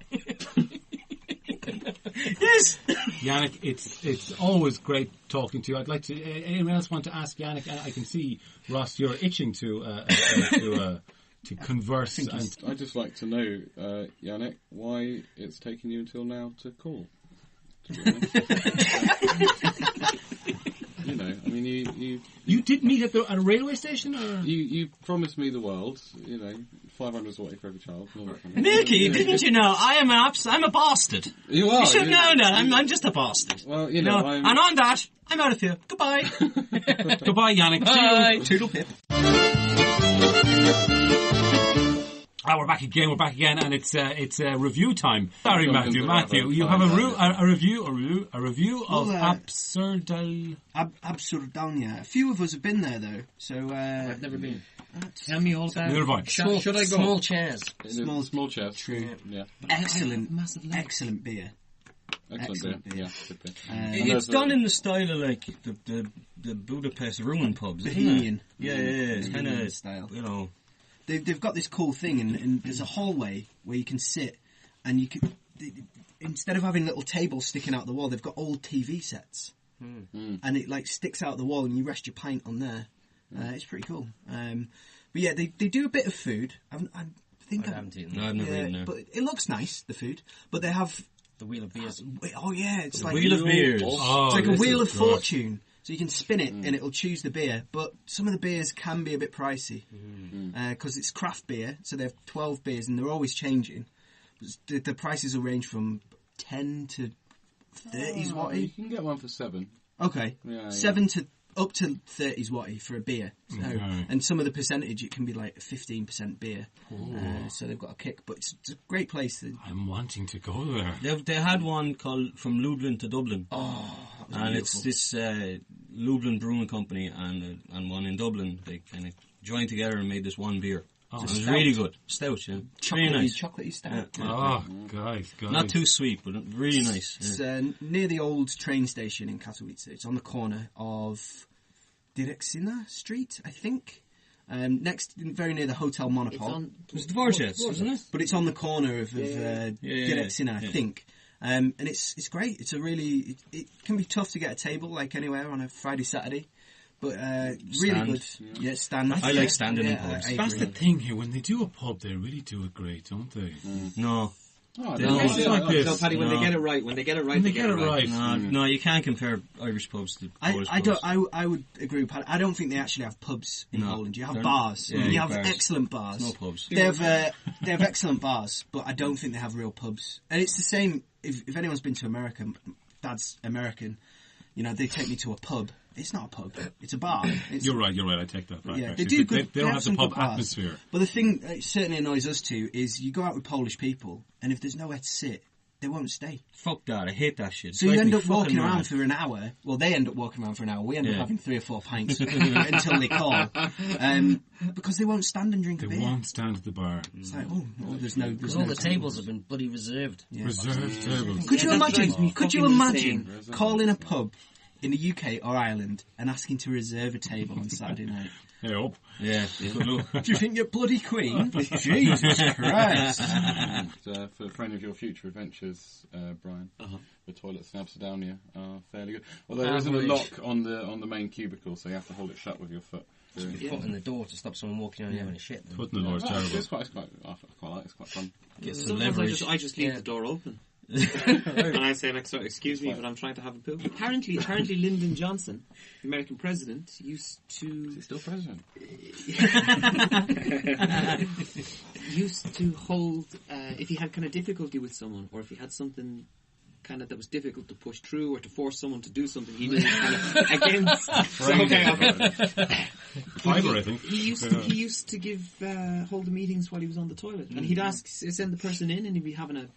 C: Yes!
B: Yannick, it's always great talking to you. I'd like to. Anyone else want to ask Yannick? I can see, Ross, you're itching to converse.
F: I'd just like to know, Yannick, why it's taken you until now to call. To be honest.
B: You did meet at a railway station, or
F: you promised me the world. 500 zloty for every child.
C: Mickey, didn't you know? I'm a bastard.
F: You are.
C: You should know that. I'm just a bastard.
F: Well,
C: and on that, I'm out of here. Goodbye.
B: Goodbye, Yannick.
C: Bye. Toodle pip.
B: We're back again, and it's review time. Sorry, Matthew, you have a review of
E: Absurdania. A few of us have been there though, so
A: I've never been.
C: Tell me all about it.
A: Should I go? Small chairs.
F: Small chairs.
E: True.
F: Yeah.
E: Excellent beer.
F: Excellent beer. Yeah, good beer.
C: It's done in the style of like the Budapest ruin pubs.
E: Bohemian.
C: Yeah. It's kind of
E: style.
C: They've
E: got this cool thing, and there's a hallway where you can sit, and you can instead of having little tables sticking out the wall, they've got old TV sets, and it like sticks out the wall, and you rest your pint on there. It's pretty cool. But yeah, they do a bit of food. I haven't eaten.
C: No, I've never eaten there.
E: But it looks nice, the food. But they have
A: the wheel of beers.
E: Oh yeah, it's
C: the
E: like
C: wheel of beers.
E: It's like a wheel of fortune. So you can spin it and it'll choose the beer. But some of the beers can be a bit pricey because it's craft beer. So they have 12 beers and they're always changing. The prices will range from 10 to 30 zloty.
F: You can get one for 7.
E: Okay,
F: yeah,
E: 7 to up to 30 zloty for a beer. So, and some of the percentage, it can be like 15% beer. So they've got a kick, but it's a great place.
B: I'm wanting to go there.
C: They had one called From Lublin to Dublin. And it's this Lublin Brewing Company and one in Dublin. They kind of joined together and made this one beer. It was really good. Stout, yeah. Really nice.
E: Chocolatey stout.
B: Oh, guys.
C: Not too sweet, but really nice.
E: It's near the old train station in Katowice. It's on the corner of Direksina Street, I think. Very near the Hotel Monopol.
C: It's Dvorzec, isn't it?
E: But it's on the corner of Direksina, I think. And it's great. It's it can be tough to get a table like anywhere on a Friday, Saturday. But really good. Yeah, stand.
C: I like standing in pubs.
B: That's the thing here. When they do a pub, they really do it great, don't they?
C: No.
B: It's like this.
D: No, Paddy, when they get it right, they get it right.
C: No, you can't compare Irish pubs to Polish pubs.
E: I would agree with Paddy. I don't think they actually have pubs in Poland. You have bars.
C: Yeah,
E: you have excellent bars.
C: No pubs.
E: They have excellent bars, but I don't think they have real pubs. And it's the same. If anyone's been to America, Dad's American. They take me to a pub. It's not a pub. It's a bar.
B: You're right. I take that back.
E: Yeah,
B: actually.
E: they do good.
B: They don't have the pub atmosphere.
E: But the thing that certainly annoys us too is you go out with Polish people, and if there's nowhere to sit, they won't stay.
C: Fuck that. I hate that shit.
E: So you end up walking around for an hour. Well, they end up walking around for an hour. We end up having 3 or 4 pints until they call. Because they won't stand and drink a beer.
B: They won't stand at the bar.
E: It's like, there's no
A: all the tables have been bloody reserved.
E: Yeah.
B: Reserved tables.
E: Could you imagine calling a pub in the UK or Ireland and asking to reserve a table on Saturday night?
B: Hey up.
C: Yeah.
E: Do you think you're bloody queen? Jesus Christ.
F: For any of your future adventures, Brian, the toilets in Amsterdam are fairly good. Although there isn't a lock on the main cubicle, so you have to hold it shut with your foot.
A: Put your foot in the door to stop someone walking on you having a shit.
B: Foot in the door is terrible.
F: It's quite fun.
D: Sometimes I just leave the door open. And I say, sorry, excuse me, but I'm trying to have a poo. Apparently Lyndon Johnson, the American president, used to...
F: Is he still president?
D: used to hold, if he had kind of difficulty with someone, or if he had something kind of that was difficult to push through, or to force someone to do something he was kind of against.
B: Fiber, I think.
D: He used to give hold the meetings while he was on the toilet, and he'd send the person in, and he'd be having a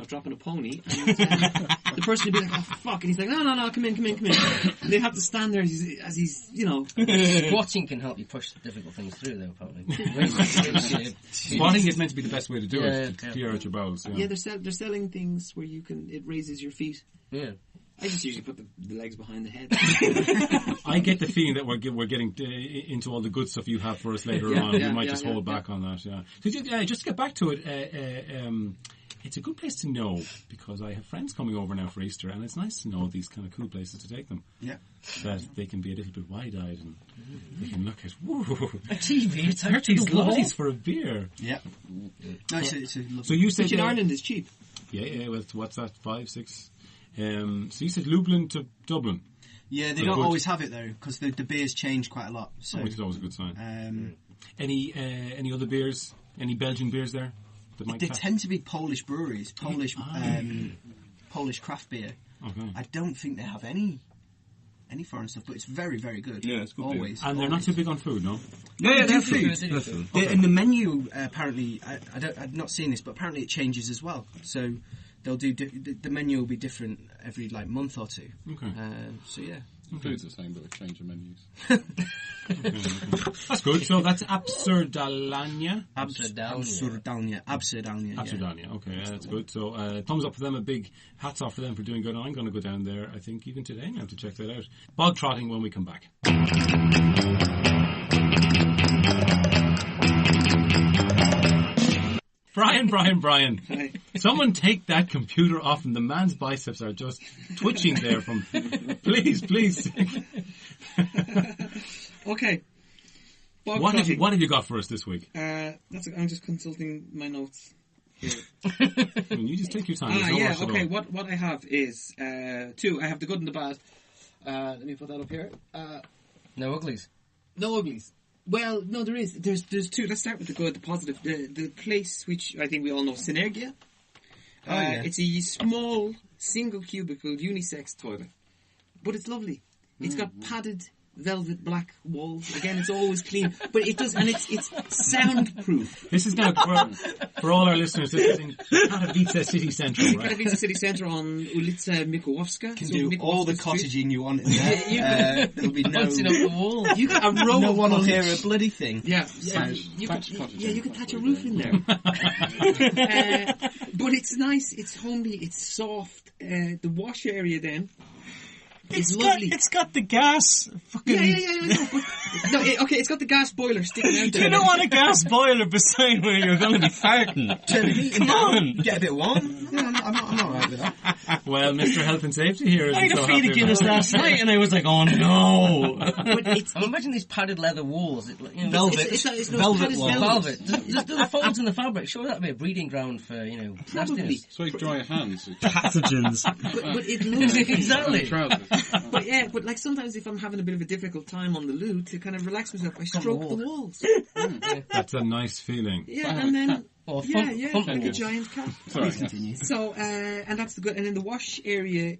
D: dropping a pony, and the person would be like, oh fuck, and he's like, no, come in. And they'd have to stand there as he's
A: Squatting can help you push difficult things through, though, apparently.
B: Squatting is meant to be the best way to do it, to clear out your bowels.
D: Yeah, they're selling things where it raises your feet.
A: Yeah.
D: I just usually put the legs behind the head.
B: I get the feeling that we're getting into all the good stuff you have for us later on. We might just hold back on that. Yeah. So just to get back to it, it's a good place to know because I have friends coming over now for Easter, and it's nice to know these kind of cool places to take them.
E: Yeah.
B: That they can be a little bit wide-eyed and they can look at, whoa,
A: A TV, it's
B: 30 zlotys for a beer.
E: Yeah. No, it's a lovely.
B: So you said
D: Which in Ireland is cheap.
B: Yeah. Well, what's that? 5, 6. So you said Lublin to Dublin.
E: Yeah, they
B: So
E: don't
B: good.
E: always have it though because the beers change quite a lot. So
B: Which is always a good sign. Any other beers? Any Belgian beers there? That might
E: they
B: catch-
E: tend to be Polish breweries, Polish craft beer.
B: Okay.
E: I don't think they have any foreign stuff, but it's very, very good.
C: Yeah, it's good beer.
E: always.
B: And they're not too big on food, no?
C: Yeah,
E: they
C: that's
E: do
C: food.
E: food.
C: That's food.
E: In the menu, apparently, I've not seen this, but apparently it changes as well. So they'll do the menu will be different every month or two.
B: Okay.
E: So yeah.
F: Food's the same, but we change the menus.
B: That's good. So that's Absurdalania.
E: Absurdalnia.
B: Absurdalnia. Okay, that's good. So thumbs up for them. A big hats off for them for doing good. I'm going to go down there, I think, even today now to check that out. Bog trotting when we come back. Brian. Someone take that computer off and the man's biceps are just twitching there from... Please.
D: Okay. Bog
B: What
D: trotting.
B: have you got for us this week?
D: I'm just consulting my notes here.
B: I mean, you just take your time. There's no rush at
D: Okay.
B: all.
D: What I have is 2. I have the good and the bad. Let me put that up here.
A: No uglies.
D: No uglies. Well, no, there is. There's 2. Let's start with the good, the positive. The place which I think we all know, Synergia.
E: yeah.
D: It's a small, single cubicle unisex toilet, but it's lovely. It's got padded velvet black walls. Again, it's always clean, but it does, and it's soundproof.
B: This is now, for all our listeners, this is in Katowice City Central, right?
D: Katowice City Centre on Ulica Mikołowska.
E: Can
D: so
E: do
D: Mikołowska
E: all the
D: Street.
E: cottaging you want in there. There'll be no.
A: Bouncing off the wall.
D: You got a row
E: No
D: of
E: one will
D: cottage.
E: hear a bloody thing.
D: Yeah,
F: Thatch
D: you
F: cottage.
D: can thatch a roof in there. But it's nice, it's homely, it's soft. The wash area then is lovely.
C: It's got the gas. Fucking.
D: Yeah. Okay, it's got the gas boiler sticking out there.
C: You don't want a gas boiler beside where you're going to be farting.
E: Turn the heating
C: Come
E: down,
C: on.
E: get a bit warm. Yeah, I'm not right with that.
B: Well, Mr. Health and Safety here
C: I
B: isn't
C: had
B: so
C: a feed
B: happy
C: of Guinness
B: about it.
C: last night and I was like, oh no.
A: I'm imagining these padded leather walls.
C: Velvet.
D: It's
C: Velvet
D: padded
C: wall.
A: Velvet. Just the folds in the fabric. Sure, that'd be a breeding ground for,
D: Probably.
A: nastiness.
F: So you dry your hands.
C: Pathogens.
D: But it looks
A: Exactly.
F: Trousers.
D: but like sometimes if I'm having a bit of a difficult time on the loo, to kind of relax myself, I stroke
A: wall.
D: the walls.
B: That's a nice feeling.
D: Yeah, and then
A: Or
D: yeah,
A: thump
D: like a
A: walls.
D: giant cat.
F: Sorry.
E: Continue.
D: So, and that's the good. And then the wash area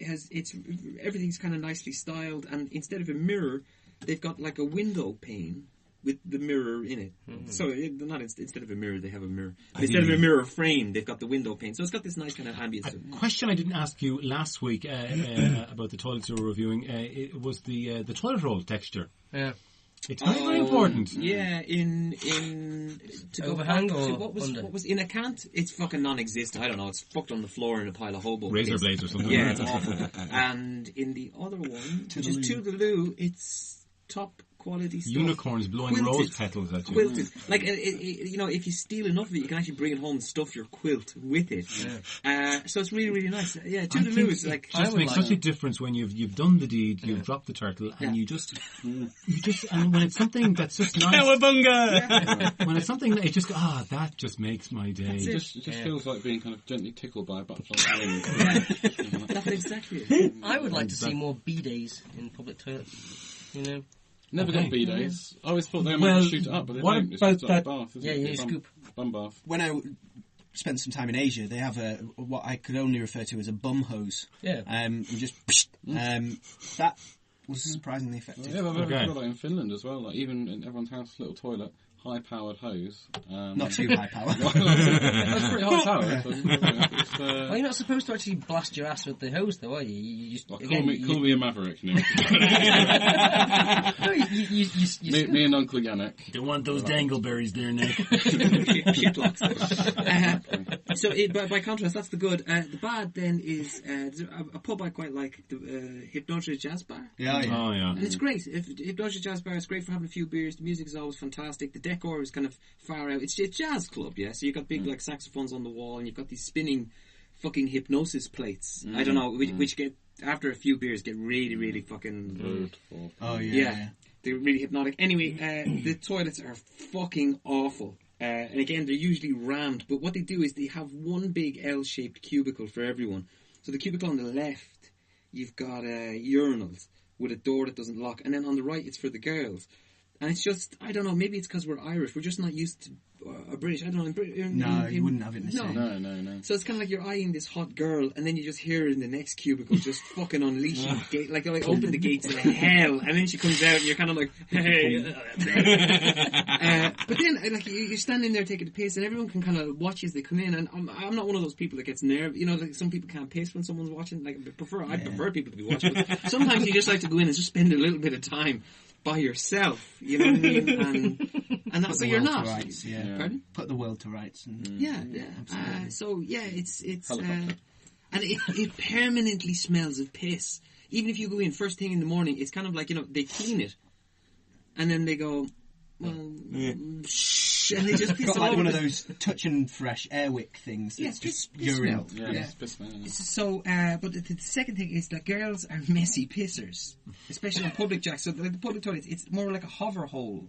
D: everything's kind of nicely styled. And instead of a mirror, they've got like a window pane with the mirror in it. So instead of a mirror, they have a mirror. Instead of a mirror frame, they've got the window pane. So it's got this nice kind of ambience. to it.
B: Question I didn't ask you last week about the toilets you were reviewing. It was the toilet roll texture.
A: Yeah.
B: It's very important.
D: Yeah, to go
A: Overhang
D: back to
A: or
D: what
A: under?
D: was in a cant? It's fucking non-existent. I don't know. It's fucked on the floor in a pile of hobo.
B: Razor
D: piss.
B: blades or something.
D: Yeah, it's awful. And in the other one, which is Toodaloo, it's top quality stuff.
B: Unicorns blowing
D: Quilted.
B: rose petals at you.
D: Quilted. Like, if you steal enough of it, you can actually bring it home and stuff your quilt with it. So it's really, really nice. Yeah, Toodaloo is like...
B: It just makes such a difference when you've done the deed, you've dropped the turtle, and you just, and when it's something that's just nice,
C: Cowabunga!
B: when it's something that it just, that just makes my day.
F: It just feels like being kind of gently tickled by a butterfly wing.
D: That's exactly it.
A: I would like to see more bidets in public toilets.
F: Never
B: Okay.
F: got B-days. I always thought they were
C: Well,
F: meant to shoot it up, but they
C: what
F: don't. It's
C: about
F: just like
C: that-
F: a bath, isn't
A: Yeah,
F: it?
A: you
F: It's a
A: scoop.
F: Bum bath.
E: When I spent some time in Asia, they have what I could only refer to as a bum hose.
A: Yeah.
E: And just that was surprisingly effective.
F: Yeah, they've
B: Okay.
F: got that in Finland as well. Like even in everyone's house, little toilet, high-powered hose.
E: Not too high power.
F: That's pretty high power. So, it's,
A: Well, you're not supposed to actually blast your ass with the hose, though, are you? You just
F: well,
A: again,
F: call me a maverick, Nick.
A: No, you
F: me and Uncle Yannick.
B: Don't want those dangleberries there, Nick.
D: Shitlocks. So by contrast, that's the good. The bad then is there's a pub I quite like, the Hypnosis Jazz Bar.
E: Yeah.
B: Oh, yeah.
D: And it's great. Hypnosis Jazz Bar is great for having a few beers. The music is always fantastic. The decor is kind of far out. It's a jazz club, yeah. So you've got big like saxophones on the wall, and you've got these spinning fucking hypnosis plates. I don't know, which get after a few beers get really, really fucking
F: Beautiful.
E: Oh yeah.
D: They're really hypnotic. Anyway, the toilets are fucking awful. And again, they're usually rammed, but what they do is they have one big L-shaped cubicle for everyone. So the cubicle on the left, you've got urinals with a door that doesn't lock, and then on the right, it's for the girls. And it's just, I don't know, maybe it's because we're Irish, we're just not used to British. I don't know.
E: You wouldn't have it in the same.
F: No.
D: So it's kind of like you're eyeing this hot girl, and then you just hear her in the next cubicle just fucking unleashing the gate, like open the gates of hell, and then she comes out, and you're kind of like, hey. But then, like, you're standing there taking the piss, and everyone can kind of watch as they come in. And I'm not one of those people that gets nervous. You know, like some people can't piss when someone's watching. Like, I prefer people to be watching. But sometimes you just like to go in and just spend a little bit of time by yourself, you know what I mean? And that's so you're not.
E: Rights, yeah.
D: Pardon?
E: Put the world to rights. And
D: Yeah. So yeah, it's and it permanently smells of piss. Even if you go in first thing in the morning, it's kind of like, you know, they clean it, and then they go, well, shh, and they just piss
E: got
D: all
E: like
D: over
E: one of
D: the-
E: those touch and fresh airwick things.
D: Yeah,
E: It's
D: piss
E: urine.
D: smell.
F: Yeah, it's piss, man.
D: So, but the second thing is that girls are messy pissers, especially on public jacks. So the public toilets, it's more like a hover hole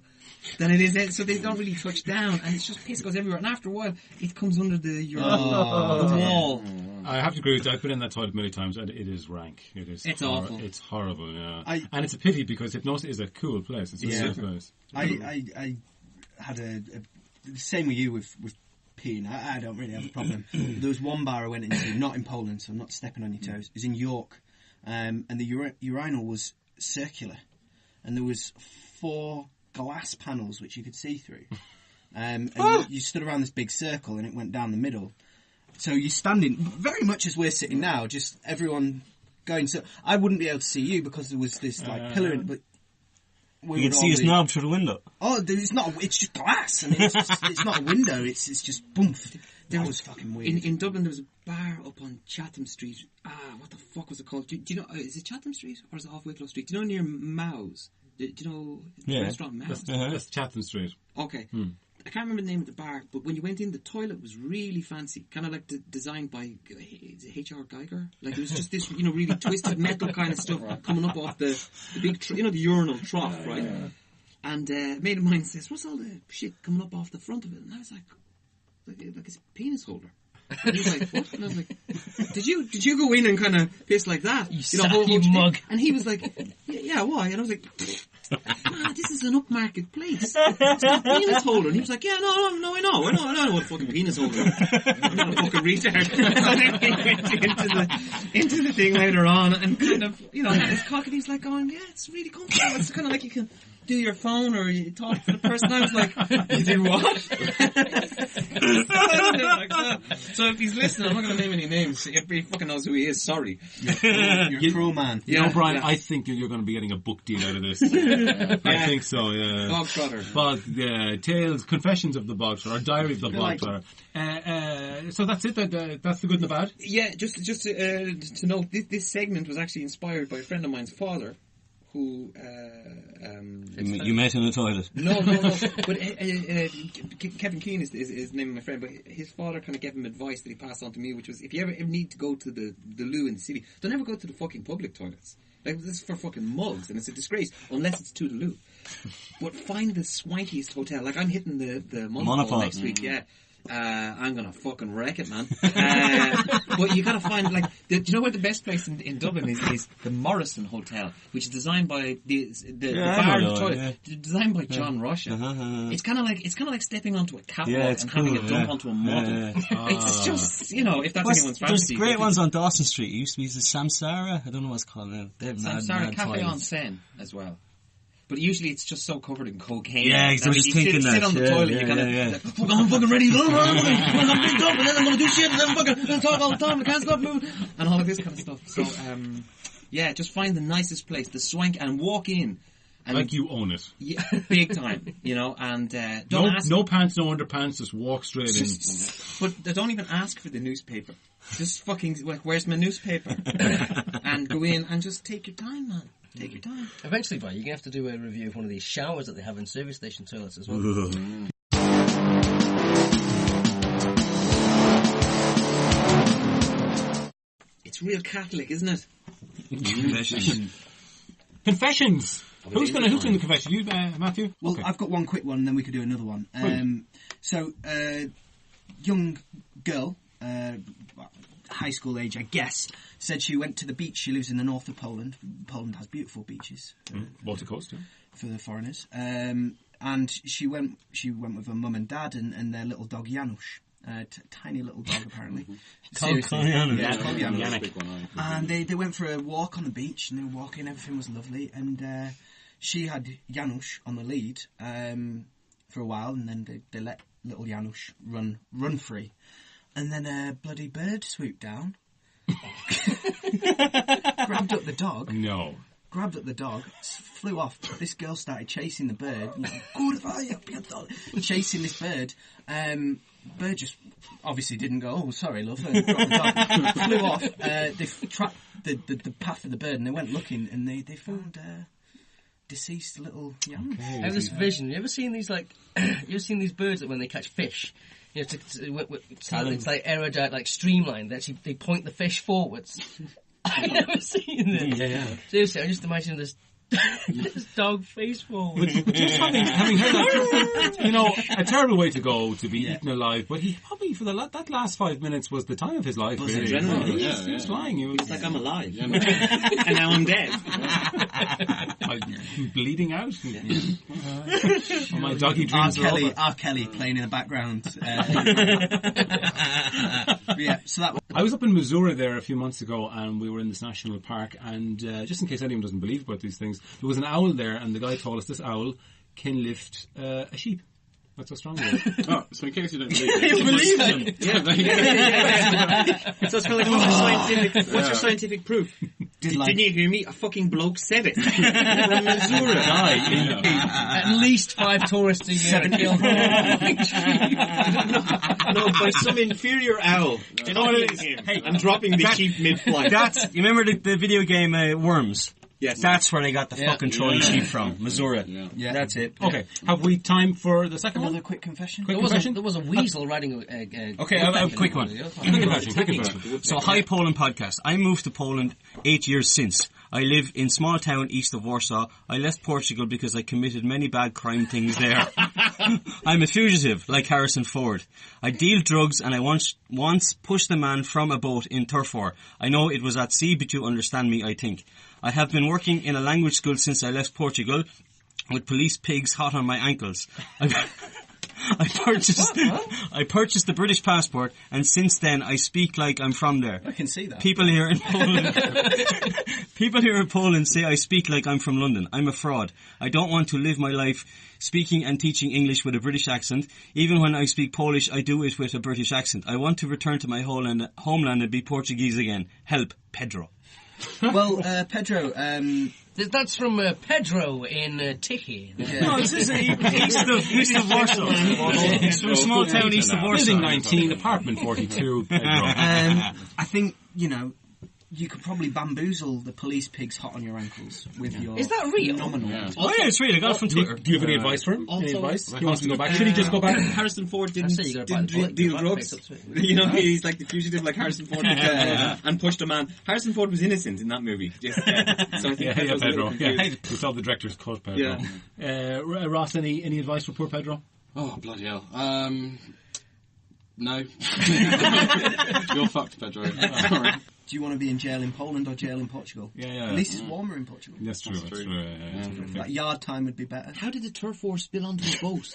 D: than it is. So they don't really touch down, and it's just piss goes everywhere. And after a while, it comes under the wall.
B: I have to agree with you. I've been in that toilet many times, and it is rank.
D: It's awful.
B: It's horrible, yeah.
E: And
B: it's a pity because Hypnosis is a cool place. It's a good place.
E: I had the same with you with peeing. I don't really have a problem. There was one bar I went into, not in Poland, so I'm not stepping on your toes. It was in York, and the urinal was circular, and there was 4 glass panels which you could see through. And you stood around this big circle, and it went down the middle. So you're standing very much as we're sitting now, just everyone going. So I wouldn't be able to see you because there was this like pillar, but
C: You can see his knob through the window.
E: Oh, it's not. It's just glass. I mean, it's not a window. It's just boom. That was fucking weird.
D: In Dublin, there was a bar up on Chatham Street. What the fuck was it called? Do you know? Is it Chatham Street or is it off Wicklow Street? Do you know near Mau's? Do you know the restaurant Mau's?
B: That's Chatham Street.
D: Okay. I can't remember the name of the bar, but when you went in, the toilet was really fancy, kind of like designed by H.R. Geiger. Like it was just this, you know, really twisted metal kind of stuff coming up off the big, you know, the urinal trough, right? Yeah. And a mate of mine says, "What's all the shit coming up off the front of it?" And I was like it's a penis holder. And he was like, "What?" And I was like, Did you go in and kind of piss like that?
A: You mug.
D: And he was like, "Yeah, why?" And I was like, this is an upmarket place. It's got a penis holder. And he was like, "Yeah, no, I know. I know what a fucking penis holder is. I'm not a fucking retard." And then he went into the thing later on and kind of, you know, had his cock, and he's like going, "Yeah, it's really comfortable. It's kind of like you can do your phone or you talk to the person." I was like, "You do what?" So if he's listening, I'm not going to name any names. He fucking knows who he is. Sorry.
E: You're a cruel man.
B: You know, Brian, I think you're going to be getting a book deal out of this. I think so, yeah.
D: Bog trotter.
B: Tales, Confessions of the Bog Trotter, or Diary of the Bog Trotter. So that's it, that's the good and the bad?
D: Yeah, just to note, this segment was actually inspired by a friend of mine's father, who...
C: You met in the toilet?
D: No. But Kevin Keane is the name of my friend, but his father kind of gave him advice that he passed on to me, which was, if you ever need to go to the loo in the city, don't ever go to the fucking public toilets. Like, this is for fucking mugs, and it's a disgrace, unless it's to the loo. But find the swankiest hotel. Like, I'm hitting the Monopole next week, yeah. I'm gonna fucking wreck it, man. But you gotta find, like, do you know where the best place in Dublin is the Morrison Hotel, which is designed by the bar and the toilet, designed by John Russia. It's kind of like stepping onto a catwalk and having a dump onto a model. It's just, you know, if that's anyone's fantasy.
C: There's great ones on Dawson Street. It used to be the Samsara. I don't know what it's called now.
D: Samsara Cafe on Seine as well. But usually it's just so covered in cocaine.
C: Yeah, because I was thinking that.
D: Sit on the toilet, you kind of, I'm fucking ready, I'm gonna big up, and then I'm gonna do shit, and then I'm gonna talk all the time, I can't stop moving, and all of this kind of stuff. So, yeah, just find the nicest place, the swank, and walk in, And
B: Like you own it.
D: yeah, big time, you know, and don't ask.
B: No pants, no underpants, just walk straight in.
D: But they don't even ask for the newspaper. Just fucking, like, where's my newspaper? And go in and just take your time, man. Take your time.
A: Eventually, Brian, you're going to have to do a review of one of these showers that they have in service station toilets as well.
D: It's real Catholic, isn't it?
B: Confessions. Who's doing the confession? You, Matthew?
E: Well,
B: Okay.
E: I've got one quick one, and then we could do another one. Young girl, high school age, I guess, said she went to the beach. She lives in the north of Poland. Poland has beautiful beaches
B: Baltic Coast, yeah.
E: for the foreigners. And she went with her mum and dad and their little dog Janusz. Tiny little dog, apparently. Seriously. Yeah, called Janusz. And they went for a walk on the beach, and they were walking, everything was lovely, and she had Janusz on the lead for a while, and then they let little Janusz run free. And then a bloody bird swooped down, grabbed up the dog, flew off. This girl started chasing the bird, chasing this bird. Bird just obviously didn't go, oh, sorry, love, and dropped the dog. Flew off. They tracked the path of the bird, and they went looking, and they found deceased little young.
A: I have this vision. You ever seen these these birds that when they catch fish, you know, it's like erudite, like streamlined. They point the fish forwards. I've never seen this.
B: Yeah.
A: Seriously, I just imagine this dog face forward.
B: Just having heard that, you know, a terrible way to go to be eaten alive. But he probably for that last 5 minutes was the time of his life. Really.
D: Adrenaline.
B: He was flying. He was
D: It's like I'm alive. And now I'm dead.
B: I'm bleeding out. My doggy dreams are over.
E: R. Kelly playing in the background. Yeah, so that.
B: I was up in Missouri there a few months ago, and we were in this national park, and just in case anyone doesn't believe about these things, there was an owl there, and the guy told us this owl can lift a sheep. That's how strong it is.
F: Oh, so in case you don't believe it.
D: So it's kind of like, what's your scientific proof? Didn't you hear me? A fucking bloke said it. From Missouri.
A: At least 5 tourists a year are killed.
D: No, by some inferior owl. Do you know what it is? Hey, I'm dropping the sheep mid-flight.
G: You remember the video game Worms?
D: Yes.
G: That's where they got the fucking trolling sheep from, Missouri.
E: Yeah.
G: That's it.
B: Okay, have we time for the second
E: Another
B: one?
E: quick confession.
B: Quick
A: There
B: confession?
A: was a weasel riding a
G: Okay, a quick one.
B: Quick confession.
G: So, hi Poland podcast. I moved to Poland 8 years since. I live in small town east of Warsaw. I left Portugal because I committed many bad crime things there. I'm a fugitive, like Harrison Ford. I deal drugs and I once pushed a man from a boat in Turfor. I know it was at sea, but you understand me, I think. I have been working in a language school since I left Portugal, with police pigs hot on my ankles. I purchased the British passport, and since then I speak like I'm from there.
E: I can see that.
G: People here in Poland say I speak like I'm from London. I'm a fraud. I don't want to live my life speaking and teaching English with a British accent. Even when I speak Polish, I do it with a British accent. I want to return to my homeland and be Portuguese again. Help, Pedro.
E: Well, Pedro,
A: That's from Pedro in Tichy.
G: No, this is east of Warsaw. It's from a small town east of Warsaw.
B: Building 19, apartment 42, Pedro.
E: I think, you could probably bamboozle the police pigs hot on your ankles with your...
A: Is that real?
E: Phenomenal.
F: Yeah.
G: Oh yeah, it's real. I got it from Twitter.
B: Do you have any advice for him? Any
D: Also-
B: advice? He wants to go back. Should he just go back?
D: Harrison Ford didn't
A: say you gotta buy the
D: deal
A: blood
D: drugs.
A: pigs up to it.
D: You know, he's like the fugitive, like Harrison Ford did and pushed a man. Harrison Ford was innocent in that movie. Just, so I think
B: Yeah,
D: Pedro's a little
B: Pedro.
D: confused.
B: We saw the director's cut, Pedro. Ross, any advice for poor Pedro?
F: Oh, bloody hell. No. You're fucked, Pedro. Sorry.
E: Do you want to be in jail in Poland or jail in Portugal?
B: Yeah.
E: At least it's warmer in Portugal.
B: That's true.
E: Like yard time would be better.
D: How did the turf war spill onto a boat?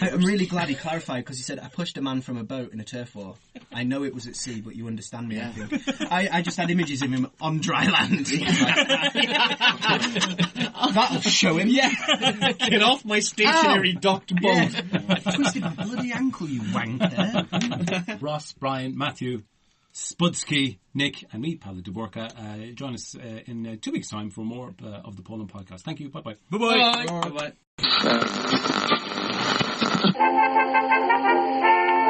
E: I'm really glad he clarified because he said, I pushed a man from a boat in a turf war. I know it was at sea, but you understand me, I think. I just had images of him on dry land. That'll show him. Yeah.
D: Get off my stationary docked boat.
E: Yeah. I twisted my bloody ankle, you wanker.
B: Ross, Brian, Matthew. Spudsky, Nick, and me, Paolo Duborka. Join us in 2 weeks' time for more of the Poland podcast. Thank you. Bye-bye.
C: Bye-bye.
A: Bye.
C: Bye-bye.